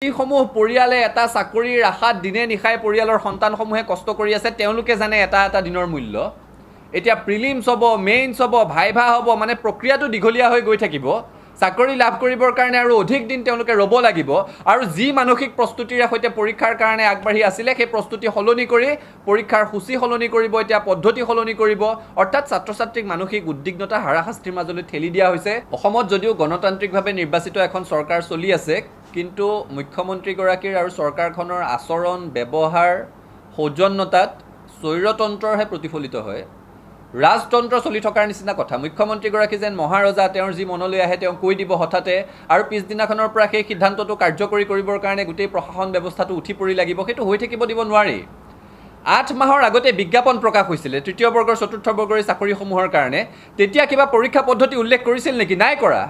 যিসমূহ পৰিয়ালে এটা চাকৰিৰ আশাত দিনে নিশাই পৰিয়ালৰ সন্তানসমূহে কষ্ট কৰি আছে তেওঁলোকে জানে এটা এটা দিনৰ মূল্য। এতিয়া প্ৰিলিমছ হ'ব, মেইনছ হ'ব, ভাইভা হ'ব, মানে প্ৰক্ৰিয়াটো দীঘলীয়া হৈ গৈ থাকিব। চাকৰি লাভ কৰিবৰ কাৰণে আৰু অধিক দিন তেওঁলোকে ৰ'ব লাগিব আৰু যি মানসিক প্ৰস্তুতিৰে সৈতে পৰীক্ষাৰ কাৰণে আগবাঢ়ি আছিলে সেই প্ৰস্তুতি সলনি কৰি পৰীক্ষাৰ সূচী সলনি কৰিব, এতিয়া পদ্ধতি সলনি কৰিব, অৰ্থাৎ ছাত্ৰ ছাত্ৰীক মানসিক উদ্বিগ্নতা হাৰাশাস্তিৰ মাজলৈ ঠেলি দিয়া হৈছে। অসমত যদিও গণতান্ত্ৰিকভাৱে নিৰ্বাচিত এখন চৰকাৰ চলি আছে, কিন্তু মুখ্যমন্ত্ৰীগৰাকীৰ আৰু চৰকাৰখনৰ আচৰণ ব্যৱহাৰ সৌজন্যতাত স্বৈৰতন্ত্ৰৰহে প্ৰতিফলিত হয়। ৰাজতন্ত্ৰ চলি থকাৰ নিচিনা কথা। মুখ্যমন্ত্ৰীগৰাকী যেন মহাৰজা, তেওঁৰ যি মনলৈ আহে তেওঁ কৈ দিব হঠাতে, আৰু পিছদিনাখনৰ পৰা সেই সিদ্ধান্তটো কাৰ্যকৰী কৰিবৰ কাৰণে গোটেই প্ৰশাসন ব্যৱস্থাটো উঠি পৰি লাগিব। সেইটো হৈ থাকিব দিব নোৱাৰি। 8 মাহৰ আগতে বিজ্ঞাপন প্ৰকাশ হৈছিলে তৃতীয় বৰ্গৰ চতুৰ্থ বৰ্গৰ চাকৰিসমূহৰ কাৰণে। তেতিয়া কিবা পৰীক্ষা পদ্ধতি উল্লেখ কৰিছিল নেকি? নাই কৰা।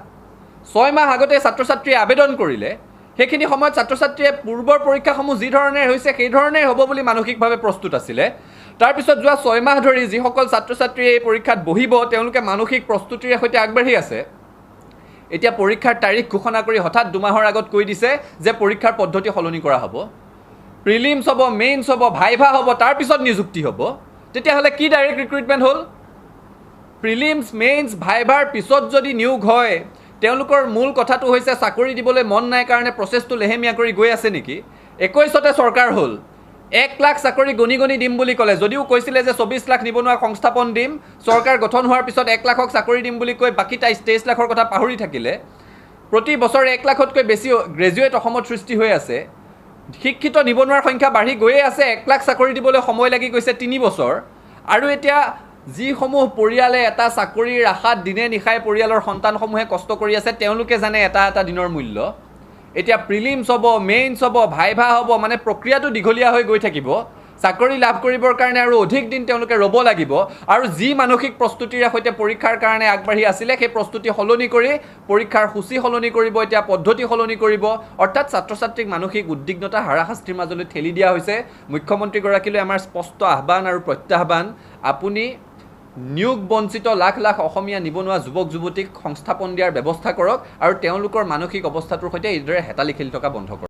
6 মাহ আগতে ছাত্ৰ ছাত্ৰীয়ে আবেদন কৰিলে। সেইখিনি সময়ত ছাত্ৰ ছাত্ৰীয়ে পূৰ্বৰ পৰীক্ষাসমূহ যি ধৰণে হৈছে সেই ধৰণেই হ'ব বুলি মানসিকভাৱে প্ৰস্তুত আছিলে। তাৰপিছত যোৱা 6 মাহ ধৰি যিসকল ছাত্ৰ ছাত্ৰীয়ে এই পৰীক্ষাত বহিব তেওঁলোকে মানসিক প্ৰস্তুতিৰে সৈতে আগবাঢ়ি আছে। এতিয়া পৰীক্ষাৰ তাৰিখ ঘোষণা কৰি হঠাৎ 2 মাহৰ আগত কৈ দিছে যে পৰীক্ষাৰ পদ্ধতি সলনি কৰা হ'ব, প্ৰিলিমছ হ'ব, মেইনছ হ'ব, ভাইভা হ'ব, তাৰপিছত নিযুক্তি হ'ব। তেতিয়াহ'লে কি ডাইৰেক্ট ৰিক্ৰুইটমেণ্ট হ'ল? প্ৰিলিমছ, মেইনছ, ভাইভাৰ পিছত যদি নিয়োগ হয়, তেওঁলোকৰ মূল কথাটো হৈছে চাকৰি দিবলৈ মন নাই কাৰণে প্ৰচেছটো লেহেমীয়া কৰি গৈ আছে নেকি? 21তে চৰকাৰ হ'ল, 1 লাখ চাকৰি গণি গণি দিম বুলি ক'লে। যদিও কৈছিলে যে 24 লাখ নিবনুৱা সংস্থাপন দিম, চৰকাৰ গঠন হোৱাৰ পিছত 1 লাখক চাকৰি দিম বুলি কৈ বাকী 23 লাখৰ কথা পাহৰি থাকিলে। প্ৰতি বছৰে 1 লাখতকৈ বেছি গ্ৰেজুৱেট অসমত সৃষ্টি হৈ আছে। শিক্ষিত নিবনুৱাৰ সংখ্যা বাঢ়ি গৈয়ে আছে। 1 লাখ চাকৰি দিবলৈ সময় লাগি গৈছে 3 বছৰ। আৰু এতিয়া যিসমূহ পৰিয়ালে এটা চাকৰিৰ আশাত দিনে নিশাই পৰিয়ালৰ সন্তানসমূহে কষ্ট কৰি আছে তেওঁলোকে জানে এটা এটা দিনৰ মূল্য। এতিয়া প্ৰিলিমছ হ'ব, মেইনছ হ'ব, ভাইভা হ'ব, মানে প্ৰক্ৰিয়াটো দীঘলীয়া হৈ গৈ থাকিব। চাকৰি লাভ কৰিবৰ কাৰণে আৰু অধিক দিন তেওঁলোকে ৰ'ব লাগিব আৰু যি মানসিক প্ৰস্তুতিৰে সৈতে পৰীক্ষাৰ কাৰণে আগবাঢ়ি আছিলে সেই প্ৰস্তুতি সলনি কৰি পৰীক্ষাৰ সূচী সলনি কৰিব, এতিয়া পদ্ধতি সলনি কৰিব, অৰ্থাৎ ছাত্ৰ ছাত্ৰীক মানসিক উদ্বিগ্নতা হাৰাশাস্তিৰ মাজলৈ ঠেলি দিয়া হৈছে। মুখ্যমন্ত্ৰীগৰাকীলৈ আমাৰ স্পষ্ট আহ্বান আৰু প্ৰত্যাহ্বান, আপুনি নিয়োগ বঞ্চিত লাখ লাখ অসমীয়া নিবনুৱা যুৱক যুৱতীক সংস্থাপন দিয়াৰ ব্যৱস্থা কৰক আৰু তেওঁলোকৰ মানসিক অৱস্থাটোৰ সৈতে এইদৰে হেতালি খেলি থকা বন্ধ কৰক।